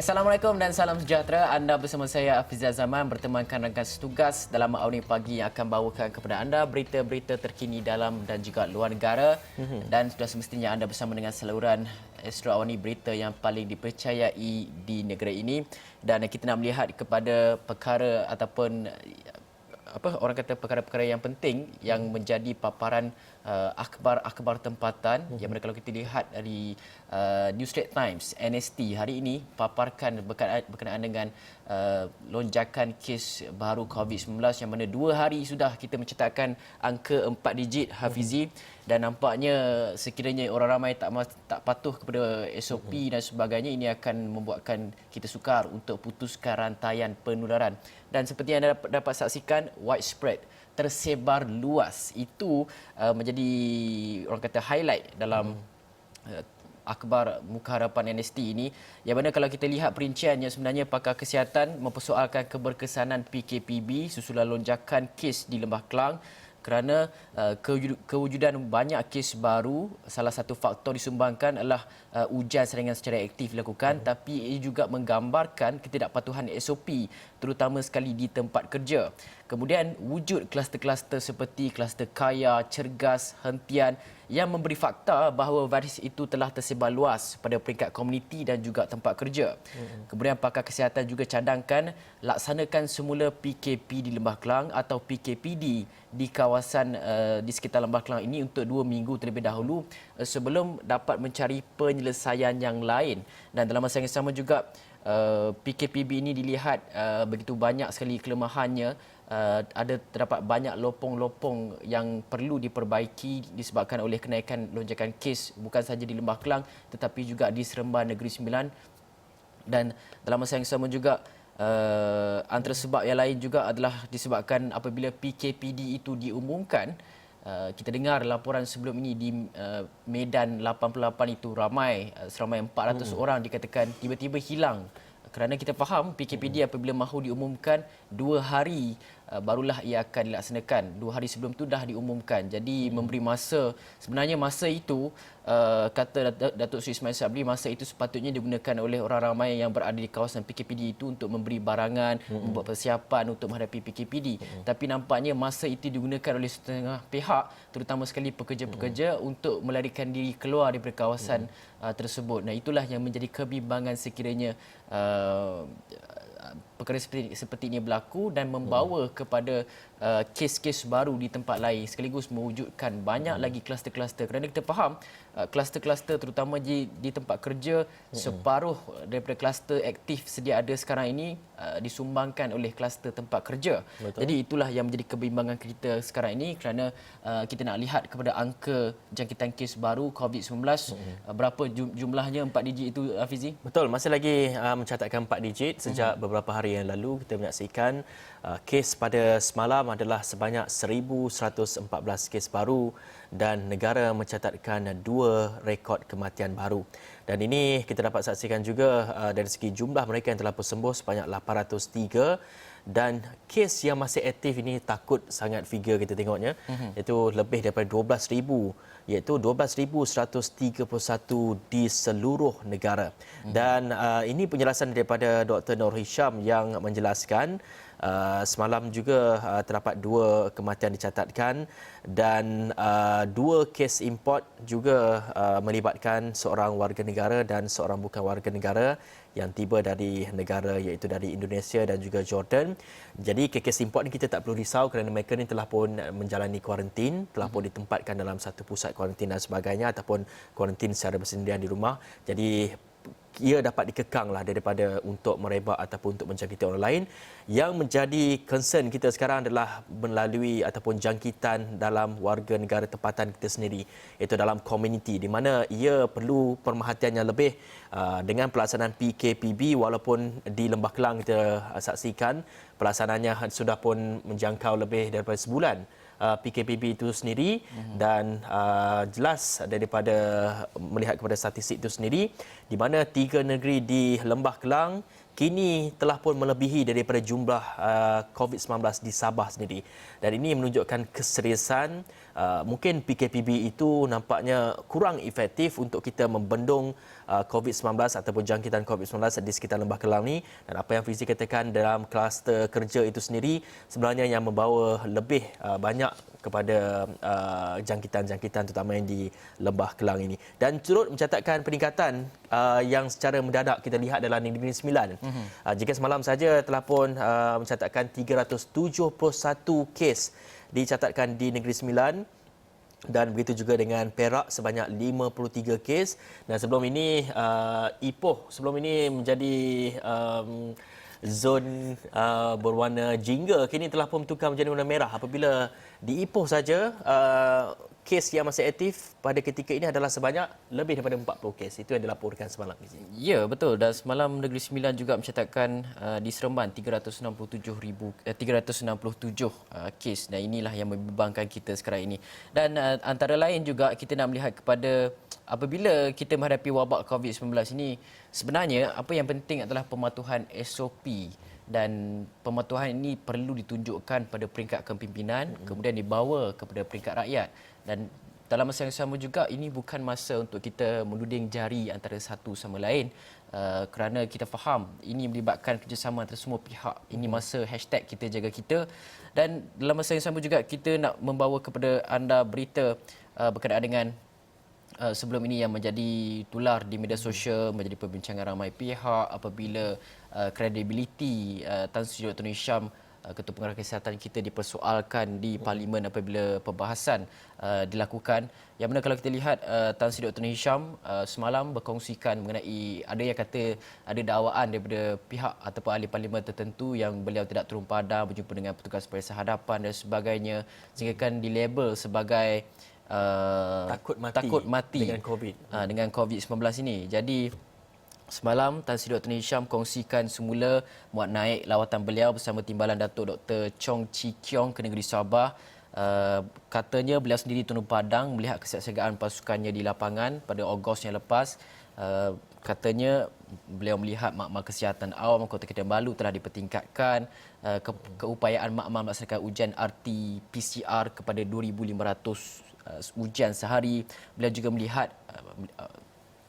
Assalamualaikum dan salam sejahtera. Anda bersama saya Afizal Zaman bertemankan rakan setugas dalam Awni Pagi yang akan bawakan kepada anda berita-berita terkini dalam dan juga luar negara. Dan sudah semestinya anda bersama dengan saluran Astro Awni berita yang paling dipercayai di negara ini. Dan kita nak melihat kepada perkara ataupun orang kata perkara-perkara yang penting yang menjadi paparan akhbar-akhbar tempatan yang mana kalau kita lihat dari New Straits Times NST hari ini paparkan berkenaan dengan lonjakan kes baru COVID-19 yang mana 2 hari sudah kita mencetakkan angka 4 digit Hafizi, dan nampaknya sekiranya orang ramai tak patuh kepada SOP dan sebagainya, ini akan membuatkan kita sukar untuk putuskan rantaian penularan. Dan seperti yang anda dapat saksikan, widespread, tersebar luas, itu menjadi orang kata highlight dalam akhbar Muka Harapan NST ini, yang mana kalau kita lihat perinciannya, sebenarnya pakar kesihatan mempersoalkan keberkesanan PKPB susulan lonjakan kes di Lembah Kelang kerana kewujudan banyak kes baru. Salah satu faktor disumbangkan adalah ujian saringan secara aktif dilakukan, tapi ia juga menggambarkan ketidakpatuhan SOP terutama sekali di tempat kerja. Kemudian wujud kluster-kluster seperti kluster kaya, cergas, hentian yang memberi fakta bahawa virus itu telah tersebar luas pada peringkat komuniti dan juga tempat kerja. Kemudian pakar kesihatan juga cadangkan laksanakan semula PKP di Lembah Kelang atau PKPD di kawasan di sekitar Lembah Kelang ini untuk 2 minggu terlebih dahulu sebelum dapat mencari penyelesaian yang lain. Dan dalam masa yang sama juga PKPB ini dilihat begitu banyak sekali kelemahannya. Terdapat banyak lopong-lopong yang perlu diperbaiki disebabkan oleh kenaikan lonjakan kes bukan sahaja di Lembah Kelang tetapi juga di Seremban Negeri Sembilan. Dan dalam masa yang sama juga antara sebab yang lain juga adalah disebabkan apabila PKPD itu diumumkan, kita dengar laporan sebelum ini di Medan 88 itu seramai 400 orang dikatakan tiba-tiba hilang. Kerana kita faham PKPD apabila mahu diumumkan 2 hari barulah ia akan dilaksanakan. 2 hari sebelum itu dah diumumkan. Jadi memberi masa, sebenarnya masa itu kata Datuk Seri Ismail Sabri, masa itu sepatutnya digunakan oleh orang ramai yang berada di kawasan PKPD itu untuk memberi barangan, membuat persiapan untuk menghadapi PKPD. Tapi nampaknya masa itu digunakan oleh setengah pihak, terutama sekali pekerja-pekerja untuk melarikan diri keluar daripada kawasan tersebut. Nah, itulah yang menjadi kebimbangan sekiranya perkara seperti ini berlaku dan membawa kepada kes-kes baru di tempat lain sekaligus mewujudkan banyak lagi kluster-kluster. Kerana kita faham kluster-kluster terutama di tempat kerja, separuh daripada kluster aktif sedia ada sekarang ini disumbangkan oleh kluster tempat kerja. Betul. Jadi itulah yang menjadi kebimbangan kita sekarang ini kerana kita nak lihat kepada angka jangkitan kes baru COVID-19 berapa jumlahnya 4 digit itu, Hafizi? Betul, masih lagi mencatatkan 4 digit sejak beberapa hari yang lalu. Kita menyaksikan kes pada semalam adalah sebanyak 1,114 kes baru dan negara mencatatkan 2 rekod kematian baru. Dan ini kita dapat saksikan juga dari segi jumlah mereka yang telah bersembuh sebanyak 803, dan kes yang masih aktif ini takut sangat figure kita tengoknya, iaitu lebih daripada 12,000, iaitu 12,131 di seluruh negara. Dan ini penjelasan daripada Dr. Nur Hisham yang menjelaskan semalam juga terdapat 2 kematian dicatatkan dan 2 kes import juga melibatkan seorang warga negara dan seorang bukan warga negara yang tiba dari negara iaitu dari Indonesia dan juga Jordan. Jadi kes import ni kita tak perlu risau kerana mereka ni telah pun menjalani kuarantin, telah pun ditempatkan dalam satu pusat kuarantin dan sebagainya ataupun kuarantin secara bersendirian di rumah. Jadi ia dapat dikekanglah daripada untuk merebak ataupun untuk menjangkiti orang lain. Yang menjadi concern kita sekarang adalah melalui ataupun jangkitan dalam warga negara tempatan kita sendiri, iaitu dalam komuniti, di mana ia perlu perhatian yang lebih dengan pelaksanaan PKPB. Walaupun di Lembah Kelang kita saksikan pelaksanaannya sudah pun menjangkau lebih daripada sebulan PKPB itu sendiri, dan jelas daripada melihat kepada statistik itu sendiri, di mana 3 negeri di Lembah Kelang kini telah pun melebihi daripada jumlah COVID-19 di Sabah sendiri. Dan ini menunjukkan keseriusan. Mungkin PKPB itu nampaknya kurang efektif untuk kita membendung COVID-19 ataupun jangkitan COVID-19 di sekitar Lembah Kelang ni. Dan apa yang Fizi katakan dalam kluster kerja itu sendiri sebenarnya yang membawa lebih banyak kepada jangkitan-jangkitan terutama yang di Lembah Kelang ini. Dan turut mencatatkan peningkatan yang secara mendadak kita lihat dalam Negeri Sembilan. Jika semalam saja telah pun mencatatkan 371 kes dicatatkan di Negeri Sembilan, dan begitu juga dengan Perak sebanyak 53 kes. Dan sebelum ini Ipoh sebelum ini menjadi zon berwarna jingga, kini telah pun bertukar menjadi warna merah apabila di Ipoh saja kes yang masih aktif pada ketika ini adalah sebanyak lebih daripada 40 kes. Itu yang dilaporkan semalam. Ya, betul. Dan semalam Negeri Sembilan juga mencatatkan di Seremban 367 kes. Dan inilah yang membimbangkan kita sekarang ini. Dan antara lain juga kita nak melihat kepada apabila kita menghadapi wabak COVID-19 ini, sebenarnya apa yang penting adalah pematuhan SOP. Dan pematuhan ini perlu ditunjukkan pada peringkat kepimpinan, kemudian dibawa kepada peringkat rakyat. Dan dalam masa yang sama juga, ini bukan masa untuk kita menuding jari antara satu sama lain, kerana kita faham ini melibatkan kerjasama antara semua pihak. Ini masa hashtag kita jaga kita. Dan dalam masa yang sama juga kita nak membawa kepada anda berita berkenaan dengan sebelum ini yang menjadi tular di media sosial, menjadi perbincangan ramai pihak apabila kredibiliti Tan Sri Dr. Hisham, Ketua Pengarah Kesihatan kita, dipersoalkan di Parlimen apabila perbahasan dilakukan. Yang mana kalau kita lihat Tan Sri Dr. Hisham semalam berkongsikan mengenai, ada yang kata ada dakwaan daripada pihak ataupun ahli parlimen tertentu yang beliau tidak turun padang berjumpa dengan petugas periksa hadapan dan sebagainya, sehingga kan dilabel sebagai takut mati dengan COVID-19 ini. Jadi semalam Tan Sri Dr. Hisham kongsikan semula muat naik lawatan beliau bersama timbalan Datuk Dr. Chong Chi Kiong ke negeri Sabah. Katanya beliau sendiri turun padang melihat kesiapsiagaan pasukannya di lapangan pada Ogos yang lepas. Katanya beliau melihat makmal kesihatan awam Kota Kinabalu telah dipertingkatkan, keupayaan makmal melaksanakan ujian RT-PCR kepada 2,500 ujian sehari. Beliau juga melihat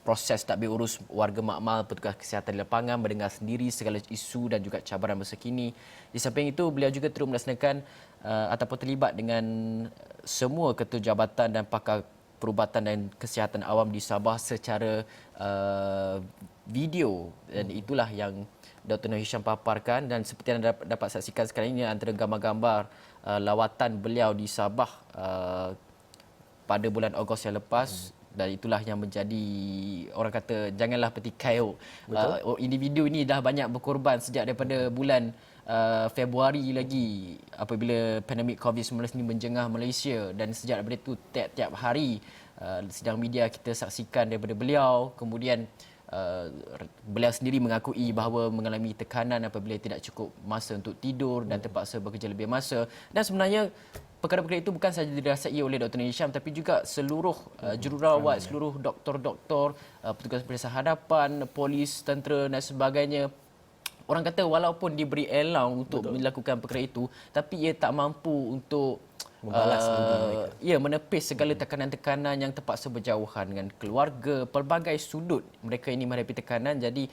proses tadbir urus warga makmal, petugas kesihatan di lapangan, mendengar sendiri segala isu dan juga cabaran masa kini. Di samping itu, beliau juga terus melaksanakan ataupun terlibat dengan semua ketua jabatan dan pakar perubatan dan kesihatan awam di Sabah secara video. Dan itulah yang Dr. Nur Hisham paparkan, dan seperti anda dapat saksikan sekarang ini antara gambar-gambar lawatan beliau di Sabah pada bulan Ogos yang lepas. Dan itulah yang menjadi, orang kata, janganlah petikai. Individu ini dah banyak berkorban sejak daripada bulan Februari lagi apabila pandemik COVID-19 ini menjengah Malaysia. Dan sejak daripada itu tiap-tiap hari sidang media kita saksikan daripada beliau. Kemudian beliau sendiri mengakui bahawa mengalami tekanan apabila tidak cukup masa untuk tidur dan terpaksa bekerja lebih masa. Dan sebenarnya perkara-perkara itu bukan sahaja dirasai oleh Dr. Nur Hisham, tapi juga seluruh jururawat, seluruh doktor-doktor, petugas periksa hadapan, polis, tentera dan sebagainya. Orang kata walaupun diberi allowance untuk melakukan perkara itu, tapi ia tak mampu untuk membalas menepis segala tekanan-tekanan yang terpaksa berjauhan dengan keluarga, pelbagai sudut mereka ini menghadapi tekanan. Jadi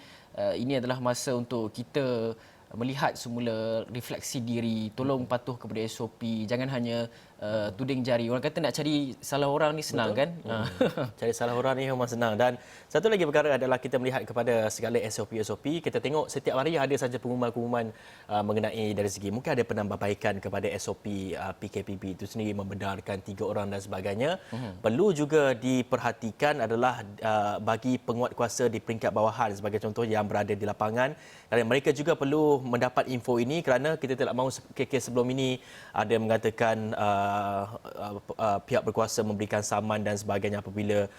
ini adalah masa untuk kita melihat semula, refleksi diri, tolong patuh kepada SOP, jangan hanya tuding jari. Orang kata nak cari salah orang ni senang. Betul. Kan? Cari salah orang ni memang senang. Dan satu lagi perkara adalah kita melihat kepada segala SOP. Kita tengok setiap hari ada saja pengumuman-pengumuman mengenai dari segi mungkin ada penambahbaikan kepada SOP PKPB itu sendiri, membenarkan 3 orang dan sebagainya. Perlu juga diperhatikan adalah bagi penguatkuasa di peringkat bawahan sebagai contoh yang berada di lapangan, dan mereka juga perlu mendapat info ini kerana kita tidak mahu kes sebelum ini ada mengatakan pihak berkuasa memberikan saman dan sebagainya apabila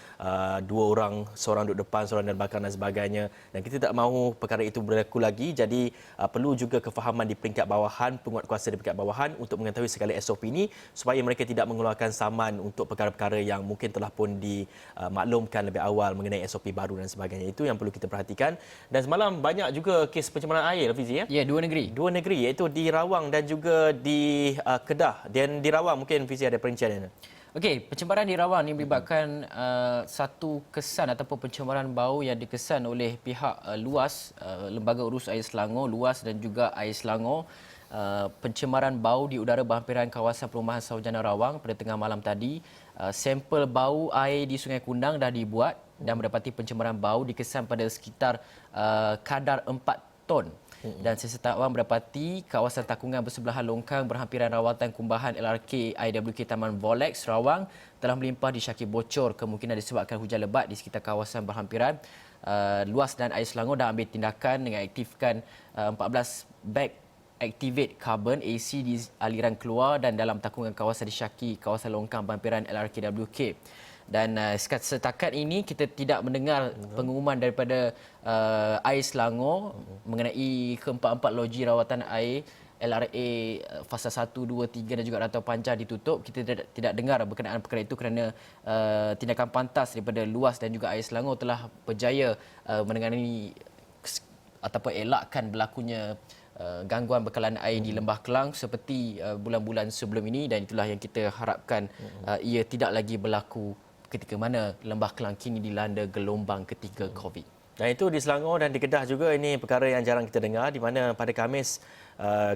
dua orang, seorang duduk depan, seorang di belakang dan sebagainya. Dan kita tak mahu perkara itu berlaku lagi. Jadi perlu juga kefahaman di peringkat bawahan, penguatkuasa di peringkat bawahan untuk mengetahui segala SOP ini supaya mereka tidak mengeluarkan saman untuk perkara-perkara yang mungkin telah pun dimaklumkan lebih awal mengenai SOP baru dan sebagainya. Itu yang perlu kita perhatikan. Dan semalam banyak juga kes pencemaran air, Fizi, ya? Ya, dua negeri. Dua negeri, iaitu di Rawang dan juga di Kedah. Dan di Rawang mungkin Fizi ada perinciannya. Okey, pencemaran di Rawang ini melibatkan satu kesan ataupun pencemaran bau yang dikesan oleh pihak luas, Lembaga Urus Air Selangor, luas dan juga Air Selangor. Pencemaran bau di udara berhampiran kawasan perumahan Sarjana Rawang pada tengah malam tadi. Sampel bau air di Sungai Kundang dah dibuat dan mendapati pencemaran bau dikesan pada sekitar kadar 4 ton. Dan sesetawan mendapati kawasan takungan bersebelahan longkang berhampiran rawatan kumbahan LRK IWK Taman Volex Rawang telah melimpah disyaki bocor kemungkinan disebabkan hujan lebat di sekitar kawasan berhampiran. Luas dan Air Selangor dah ambil tindakan dengan aktifkan 14 beg Activate Carbon AC di aliran keluar dan dalam takungan kawasan disyaki kawasan longkang berhampiran LRKWK. Dan setakat ini kita tidak mendengar pengumuman daripada Air Selangor mengenai keempat-empat loji rawatan air LRA fasa 1, 2, 3 dan juga Rantau Panjang ditutup. Kita tidak dengar berkenaan perkara itu kerana tindakan pantas daripada luas dan juga Air Selangor telah berjaya menangani ataupun elakkan berlakunya gangguan bekalan air di Lembah Kelang seperti bulan-bulan sebelum ini, dan itulah yang kita harapkan ia tidak lagi berlaku ketika mana Lembah Kelang kini dilanda gelombang ketiga COVID. Dan itu di Selangor dan di Kedah juga, ini perkara yang jarang kita dengar, di mana pada Khamis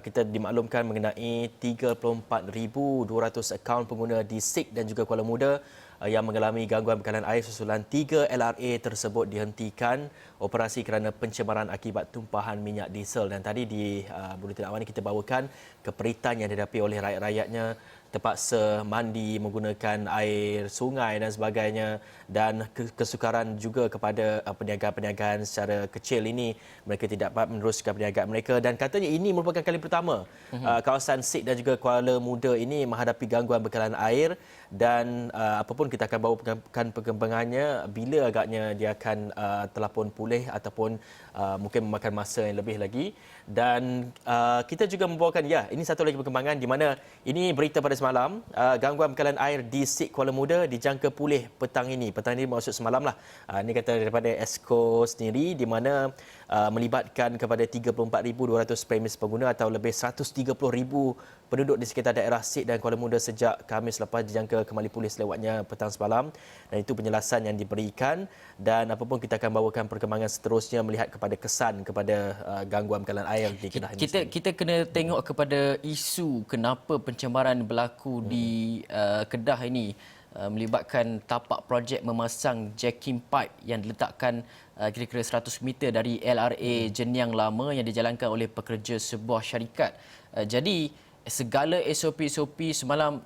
kita dimaklumkan mengenai 34,200 akaun pengguna di SIG dan juga Kuala Muda yang mengalami gangguan bekalan air susulan 3 LRA tersebut dihentikan operasi kerana pencemaran akibat tumpahan minyak diesel. Dan tadi di buletin awal ini kita bawakan keperitan yang dihadapi oleh rakyat-rakyatnya, terpaksa mandi menggunakan air sungai dan sebagainya, dan kesukaran juga kepada perniagaan-perniagaan secara kecil ini, mereka tidak dapat meneruskan perniagaan mereka. Dan katanya ini merupakan kali pertama kawasan SIG dan juga Kuala Muda ini menghadapi gangguan bekalan air. Dan apapun kita akan bawakan perkembangannya bila agaknya dia akan telah pun pulih ataupun mungkin memakan masa yang lebih lagi. Dan kita juga membawakan, ya, ini satu lagi perkembangan di mana ini berita pada semalam, gangguan bekalan air di SIG Kuala Muda dijangka pulih petang ini. Petang ini maksud semalam lah. Ini kata daripada Esko sendiri, di mana melibatkan kepada 34,200 premis pengguna atau lebih 130,000 penduduk di sekitar daerah SIG dan Kuala Muda sejak Khamis lepas dijangka kembali pulih selewatnya petang semalam. Dan itu penjelasan yang diberikan. Dan apapun kita akan bawakan perkembangan seterusnya melihat kepada kesan kepada gangguan bekalan air di Kedah ini. Kita kena tengok kepada isu kenapa pencemaran berlaku di Kedah ini, melibatkan tapak projek memasang jacking pipe yang diletakkan kira-kira 100 meter dari LRA Jenyang Lama yang dijalankan oleh pekerja sebuah syarikat. Jadi segala SOP semalam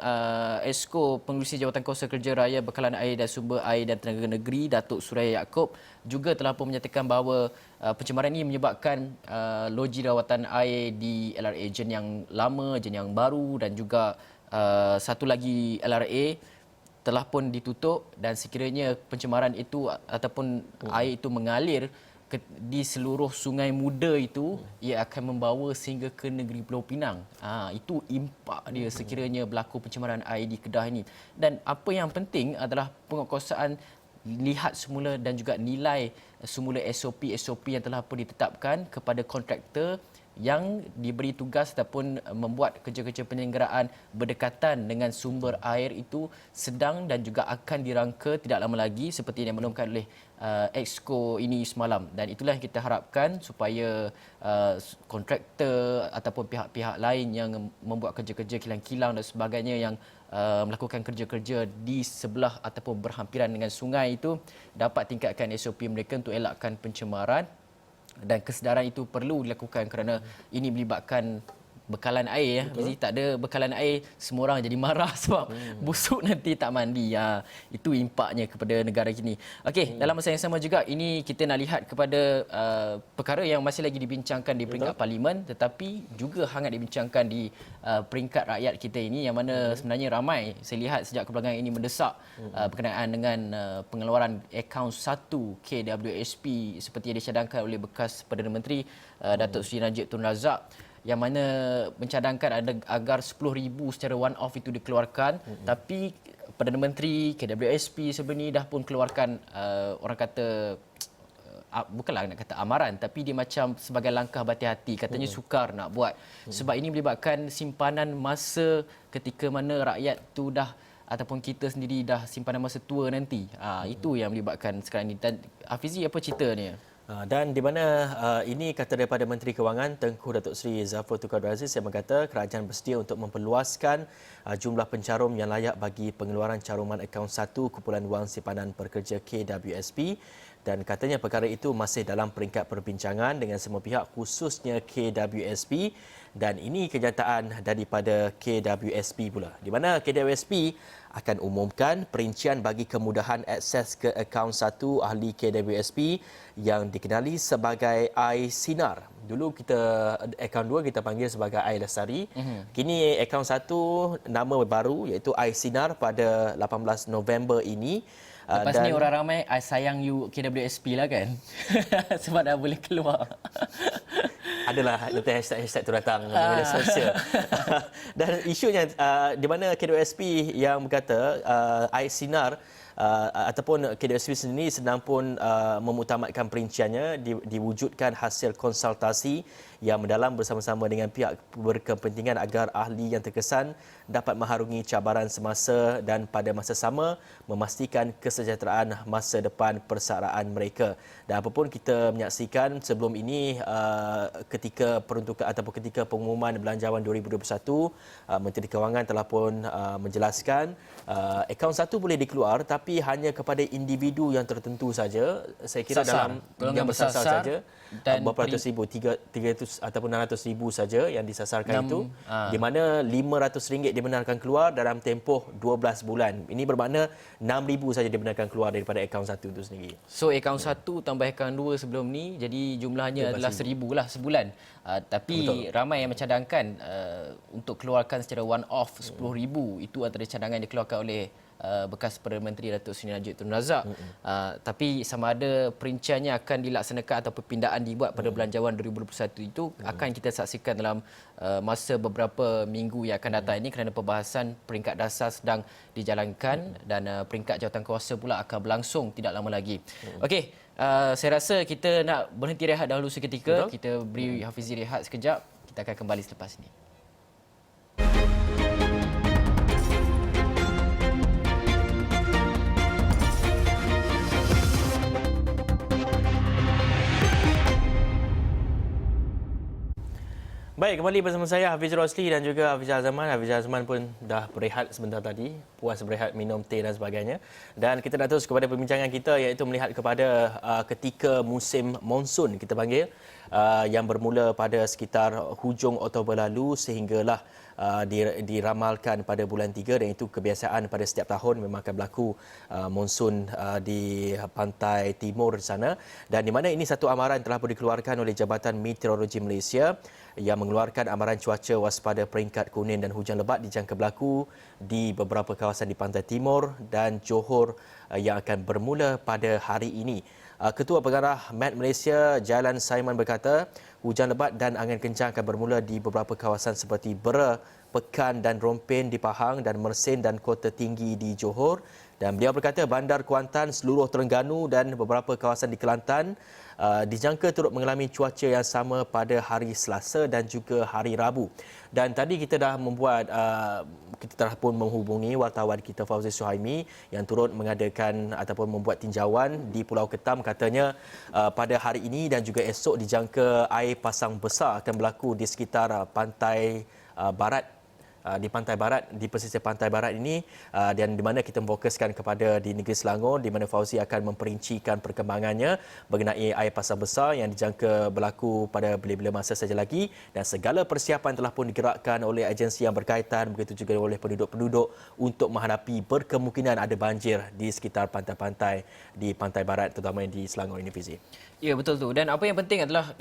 Esko Pengerusi Jawatan Kuasa Kerja Raya Bekalan Air dan Sumber Air dan Tenaga Negeri Datuk Suraya Yaakob juga telah pun menyatakan bahawa pencemaran ini menyebabkan loji rawatan air di LRA Jenyang Lama, Jenyang Baru dan juga satu lagi LRA telah pun ditutup. Dan sekiranya pencemaran itu ataupun air itu mengalir di seluruh Sungai Muda itu, ia akan membawa sehingga ke negeri Pulau Pinang. Itu impak dia sekiranya berlaku pencemaran air di Kedah ini. Dan apa yang penting adalah penguatkuasaan lihat semula dan juga nilai semula SOP yang telah pun ditetapkan kepada kontraktor yang diberi tugas ataupun membuat kerja-kerja penyelenggaraan berdekatan dengan sumber air itu sedang dan juga akan dirangka tidak lama lagi seperti yang dimaklumkan oleh Exco ini semalam. Dan itulah yang kita harapkan supaya kontraktor ataupun pihak-pihak lain yang membuat kerja-kerja kilang-kilang dan sebagainya yang melakukan kerja-kerja di sebelah ataupun berhampiran dengan sungai itu dapat tingkatkan SOP mereka untuk elakkan pencemaran. Dan kesedaran itu perlu dilakukan kerana ini melibatkan bekalan air. Jadi tak ada bekalan air, semua orang jadi marah sebab busuk nanti tak mandi. Itu impaknya kepada negara ini. Okey, dalam masa yang sama juga ini kita nak lihat kepada perkara yang masih lagi dibincangkan di peringkat parlimen tetapi juga hangat dibincangkan di peringkat rakyat kita ini yang mana sebenarnya ramai saya lihat sejak kebelakangan ini mendesak berkenaan dengan pengeluaran akaun 1 KWSP seperti yang dicadangkan oleh bekas Perdana Menteri Datuk Seri Najib Tun Razak yang mana mencadangkan ada agar 10,000 secara one off itu dikeluarkan tapi Perdana Menteri KWSP sebelum ini dah pun keluarkan orang kata bukanlah nak kata amaran tapi dia macam sebagai langkah berhati-hati katanya sukar nak buat sebab ini melibatkan simpanan masa ketika mana rakyat tu dah ataupun kita sendiri dah simpanan masa tua nanti. Itu yang melibatkan sekarang ini. Dan Hafizi, apa ceritanya? Dan di mana ini kata daripada Menteri Kewangan Tengku Datuk Seri Zafrul Tukar Abdul Aziz yang berkata kerajaan bersedia untuk memperluaskan jumlah pencarum yang layak bagi pengeluaran caruman akaun 1 kumpulan wang simpanan pekerja KWSP dan katanya perkara itu masih dalam peringkat perbincangan dengan semua pihak khususnya KWSP dan ini kenyataan daripada KWSP pula di mana KWSP akan umumkan perincian bagi kemudahan akses ke akaun 1 ahli KWSP yang dikenali sebagai iSinar. Dulu kita akaun 2 kita panggil sebagai iLestari. Kini akaun 1 nama baru iaitu iSinar pada 18 November ini. Lepas ni orang ramai I sayang you KWSP lah kan. Sebab dah boleh keluar. Adalah nanti hashtag tu datang di media sosial. Dan isunya di mana KWSP yang berkata iSinar ataupun KWSP sendiri sedang pun memutamatkan perinciannya diwujudkan hasil konsultasi yang mendalam bersama-sama dengan pihak berkepentingan agar ahli yang terkesan dapat mengharungi cabaran semasa dan pada masa sama memastikan kesejahteraan masa depan persaraan mereka. Dan apapun kita menyaksikan sebelum ini ketika peruntukan ataupun ketika pengumuman Belanjawan 2021 Menteri Kewangan telah pun menjelaskan akaun 1 boleh dikeluar tapi hanya kepada individu yang tertentu saja. Saya kira Sasar. dalam yang bersasar saja dan berapa ratus ribu 300 ataupun 600 ribu saja yang disasarkan itu di mana RM500 dibenarkan keluar dalam tempoh 12 bulan. Ini bermakna 6,000 saja dibenarkan keluar daripada akaun 1 itu sendiri. So akaun 1 tambah akaun 2 sebelum ni jadi jumlahnya adalah 1,000 lah sebulan. Tapi betul, ramai yang mencadangkan untuk keluarkan secara one off 10,000 itu antara cadangan yang dikeluarkan oleh bekas Perdana Menteri Datuk Seri Najib Tun Razak. Tapi sama ada perinciannya akan dilaksanakan atau perpindahan dibuat pada Belanjawan 2021 itu akan kita saksikan dalam masa beberapa minggu yang akan datang ini kerana perbahasan peringkat dasar sedang dijalankan dan peringkat jawatankuasa pula akan berlangsung tidak lama lagi. Okey, saya rasa kita nak berhenti rehat dahulu seketika. Betul? Kita beri Hafizi rehat sekejap. Kita akan kembali selepas ini. Baik, kembali bersama saya Hafiz Rosli dan juga Hafiz Azman. Hafiz Azman pun dah berehat sebentar tadi, puas berehat minum teh dan sebagainya. Dan kita nak terus kepada perbincangan kita iaitu melihat kepada ketika musim monsun kita panggil yang bermula pada sekitar hujung Oktober lalu sehinggalah diramalkan pada bulan 3 dan itu kebiasaan pada setiap tahun memang akan berlaku monsun di pantai timur di sana dan di mana ini satu amaran telah pun dikeluarkan oleh Jabatan Meteorologi Malaysia yang mengeluarkan amaran cuaca waspada peringkat kuning dan hujan lebat dijangka berlaku di beberapa kawasan di pantai timur dan Johor yang akan bermula pada hari ini. Ketua Pengarah Met Malaysia Jailan Saiman berkata hujan lebat dan angin kencang akan bermula di beberapa kawasan seperti Bera, Pekan dan Rompin di Pahang dan Mersing dan Kota Tinggi di Johor. Dan beliau berkata Bandar Kuantan, seluruh Terengganu dan beberapa kawasan di Kelantan dijangka turut mengalami cuaca yang sama pada hari Selasa dan juga hari Rabu. Dan tadi kita dah membuat, kita telah pun menghubungi wartawan kita Fauzi Suhaimi yang turut mengadakan ataupun membuat tinjauan di Pulau Ketam. Katanya pada hari ini dan juga esok dijangka air pasang besar akan berlaku di sekitar pantai barat di pantai barat, di pesisir pantai barat ini, dan di mana kita memfokuskan kepada di negeri Selangor, di mana Fauzi akan memperincikan perkembangannya mengenai air pasang besar yang dijangka berlaku pada bila-bila masa saja lagi, dan segala persiapan telah pun digerakkan oleh agensi yang berkaitan, begitu juga oleh penduduk-penduduk untuk menghadapi berkemungkinan ada banjir di sekitar pantai-pantai di pantai barat, terutama di Selangor ini, Fizi. Ya, betul tu. Dan apa yang penting adalah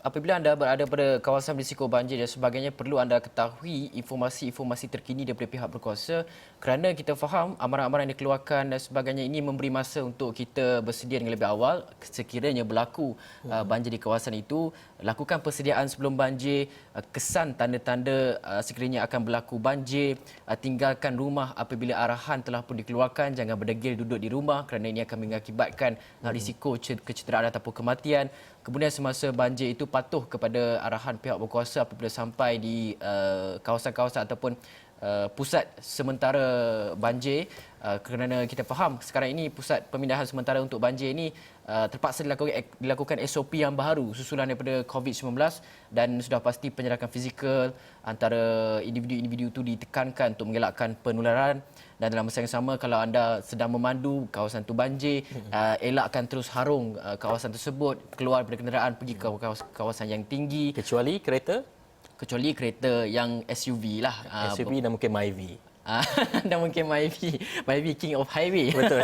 apabila anda berada pada kawasan berisiko banjir dan sebagainya, perlu anda ketahui informasi-informasi terkini daripada pihak berkuasa, kerana kita faham amaran-amaran yang dikeluarkan dan sebagainya ini memberi masa untuk kita bersedia dengan lebih awal. Sekiranya berlaku banjir di kawasan itu, lakukan persediaan sebelum banjir, kesan tanda-tanda sekiranya akan berlaku banjir, tinggalkan rumah apabila arahan telah pun dikeluarkan, jangan berdegil duduk di rumah kerana ini akan mengakibatkan risiko kecederaan ataupun kematian. Kemudian semasa banjir itu patuh kepada arahan pihak berkuasa apabila sampai di kawasan-kawasan ataupun pusat sementara banjir, kerana kita faham sekarang ini pusat pemindahan sementara untuk banjir ini terpaksa dilakukan SOP yang baru susulan daripada COVID-19, dan sudah pasti penjarakan fizikal antara individu-individu itu ditekankan untuk mengelakkan penularan. Dan dalam masa yang sama, kalau anda sedang memandu kawasan itu banjir, elakkan terus harung kawasan tersebut, keluar daripada kenderaan pergi ke kawasan yang tinggi. Kecuali kereta yang SUV lah. SUV dan mungkin Myvi. Dan mungkin Myvi King of Highway. Betul.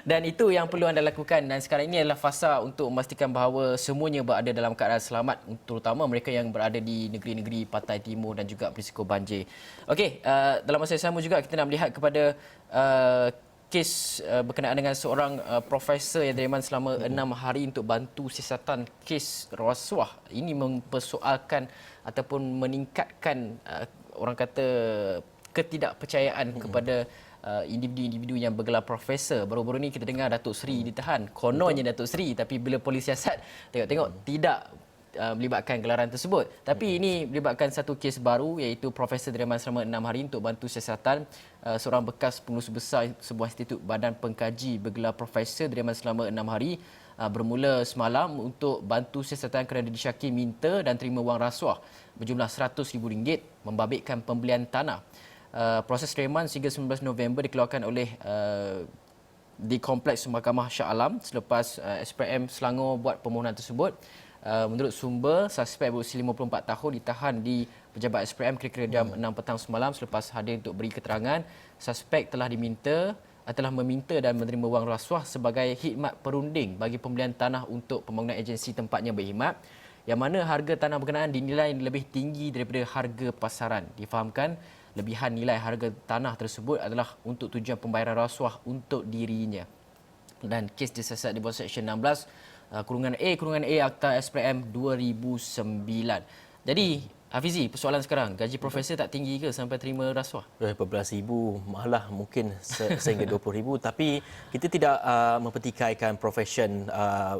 Dan itu yang perlu anda lakukan, dan sekarang ini adalah fasa untuk memastikan bahawa semuanya berada dalam keadaan selamat, terutama mereka yang berada di negeri-negeri pantai timur dan juga berisiko banjir. Okey, dalam masa yang sama juga kita nak melihat kepada kes berkenaan dengan seorang profesor yang diriman selama 6 hari untuk bantu siasatan kes rasuah. Ini mempersoalkan ataupun meningkatkan orang kata ketidakpercayaan kepada individu-individu yang bergelar profesor. Baru-baru ni kita dengar Datuk Seri ditahan. Kononnya Datuk Seri, tapi bila polis siasat tengok-tengok tidak melibatkan gelaran tersebut. Tapi ini melibatkan satu kes baru, iaitu profesor diriman selama 6 hari untuk bantu siasatan seorang bekas pengurusi besar sebuah institut badan pengkaji bergelar profesor diriman selama 6 hari. Bermula semalam untuk bantu siasatan kerana disyaki minta dan terima wang rasuah berjumlah RM100,000 membabitkan pembelian tanah. Proses reman sehingga 19 November dikeluarkan oleh di Kompleks Mahkamah Shah Alam selepas SPM Selangor buat permohonan tersebut. Menurut sumber, suspek berusia 54 tahun ditahan di pejabat SPM kira-kira jam 6 petang semalam selepas hadir untuk beri keterangan. Suspek telah meminta dan menerima wang rasuah sebagai khidmat perunding bagi pembelian tanah untuk pembangunan agensi tempatnya berkhidmat, yang mana harga tanah berkenaan dinilai lebih tinggi daripada harga pasaran. Difahamkan lebihan nilai harga tanah tersebut adalah untuk tujuan pembayaran rasuah untuk dirinya. Dan kes disiasat di bawah Seksyen 16 kurungan A Akta SPM 2009. Jadi Hafizi, persoalan sekarang, gaji profesor tak tinggi ke sampai terima rasuah? Berbelas ribu, malah mungkin sehingga 20 ribu. Tapi kita tidak mempertikaikan profession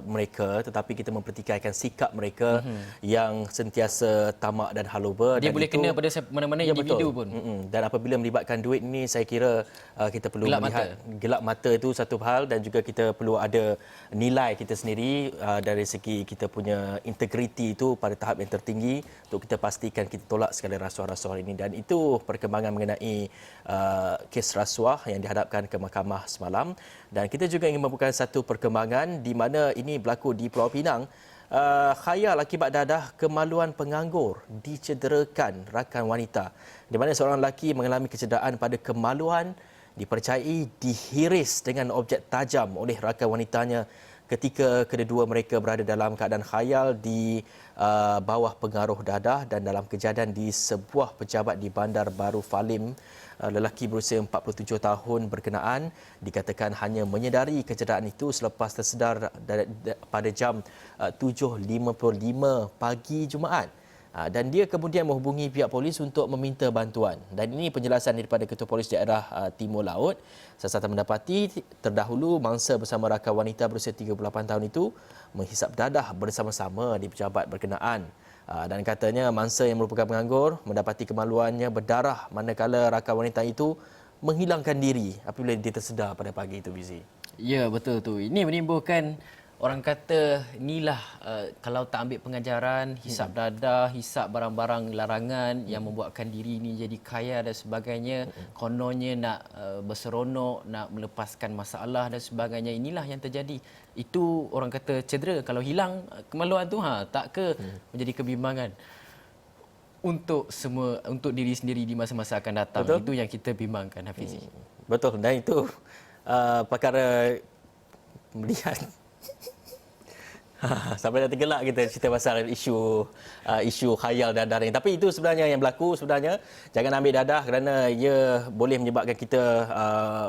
mereka, tetapi kita mempertikaikan sikap mereka yang sentiasa tamak dan haluba. Dia dan boleh itu, kena pada mana-mana individu pun. Dan apabila melibatkan duit ini, saya kira kita perlu melihat gelap mata itu satu hal, dan juga kita perlu ada nilai kita sendiri dari segi kita punya integriti itu pada tahap yang tertinggi untuk kita pastikan kita tolak segala rasuah-rasuah ini. Dan itu perkembangan mengenai kes rasuah yang dihadapkan ke mahkamah semalam. Dan kita juga ingin membuka satu perkembangan di mana ini berlaku di Pulau Pinang. Khayal akibat dadah kemaluan penganggur dicederakan rakan wanita, di mana seorang lelaki mengalami kecederaan pada kemaluan dipercayai dihiris dengan objek tajam oleh rakan wanitanya ketika kedua mereka berada dalam keadaan khayal di bawah pengaruh dadah. Dan dalam kejadian di sebuah pejabat di Bandar Baru Falim, lelaki berusia 47 tahun berkenaan dikatakan hanya menyedari kecederaan itu selepas tersedar pada jam 7.55 pagi Jumaat. Dan dia kemudian menghubungi pihak polis untuk meminta bantuan. Dan ini penjelasan daripada Ketua Polis Daerah Timur Laut. Siasatan mendapati terdahulu mangsa bersama rakan wanita berusia 38 tahun itu menghisap dadah bersama-sama di pejabat berkenaan. Dan katanya mangsa yang merupakan penganggur mendapati kemaluannya berdarah manakala rakan wanita itu menghilangkan diri apabila dia tersedar pada pagi itu, Fizi. Ya, betul tu. Ini menimbulkan orang kata inilah kalau tak ambil pengajaran, hisap dadah, hisap barang-barang larangan yang membuatkan diri ini jadi kaya dan sebagainya, kononnya nak berseronok, nak melepaskan masalah dan sebagainya, inilah yang terjadi. Itu orang kata cedera. Kalau hilang kemaluan tu, tak ke menjadi kebimbangan untuk diri sendiri di masa-masa akan datang. Betul. Itu yang kita bimbangkan, Hafizi. Betul, dan itu perkara melihat sampai dah tergelak kita cerita pasal isu khayal dadah ni. Tapi itu sebenarnya yang berlaku sebenarnya. Jangan ambil dadah kerana ia boleh menyebabkan kita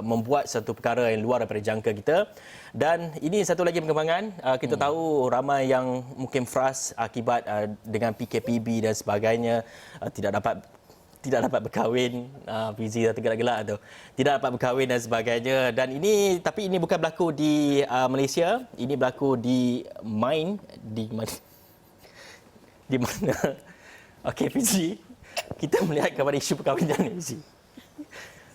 membuat satu perkara yang luar daripada jangka kita. Dan ini satu lagi perkembangan. Kita tahu ramai yang mungkin frust akibat dengan PKPB dan sebagainya, tidak dapat berkahwin. Fizi dah tergelak-gelak tu. Tidak dapat berkahwin dan sebagainya. Dan tapi ini bukan berlaku di Malaysia. Ini berlaku di di mana? Okey, Fizi. Kita melihat kepada isu perkahwinan ni, Fizi.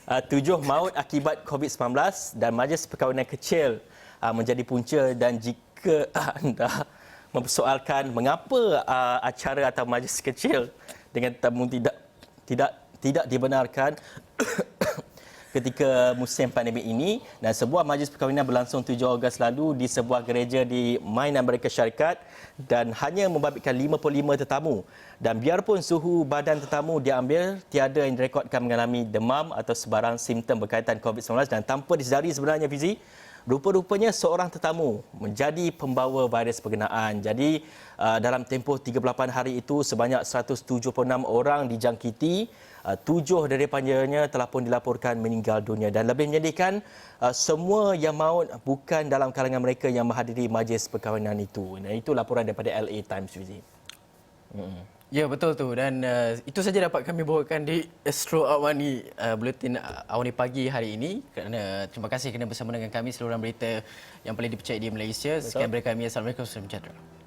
7 maut akibat COVID-19 dan majlis perkahwinan kecil menjadi punca. Dan jika anda mempersoalkan mengapa acara atau majlis kecil dengan tetamu tidak dibenarkan ketika musim pandemik ini, dan sebuah majlis perkahwinan berlangsung 7 Ogos lalu di sebuah gereja di Main Amerika Syarikat dan hanya membabitkan 55 tetamu. Dan biarpun suhu badan tetamu diambil, tiada yang direkodkan mengalami demam atau sebarang simptom berkaitan COVID-19, dan tanpa disedari sebenarnya, Fizi, rupa-rupanya seorang tetamu menjadi pembawa virus berkenaan. Jadi dalam tempoh 38 hari itu sebanyak 176 orang dijangkiti. 7 daripadanya telah pun dilaporkan meninggal dunia. Dan lebih menyedihkan, semua yang maut bukan dalam kalangan mereka yang menghadiri majlis perkahwinan itu. Dan itu laporan daripada LA Times, Fizi. Ya, betul tu. Dan itu saja dapat kami bawakan di Astro Awani, Buletin Awani Pagi hari ini. Kerana terima kasih kerana bersama dengan kami seluruh berita yang paling dipercayai di Malaysia. Sekian dari kami. Assalamualaikum warahmatullahi wabarakatuh.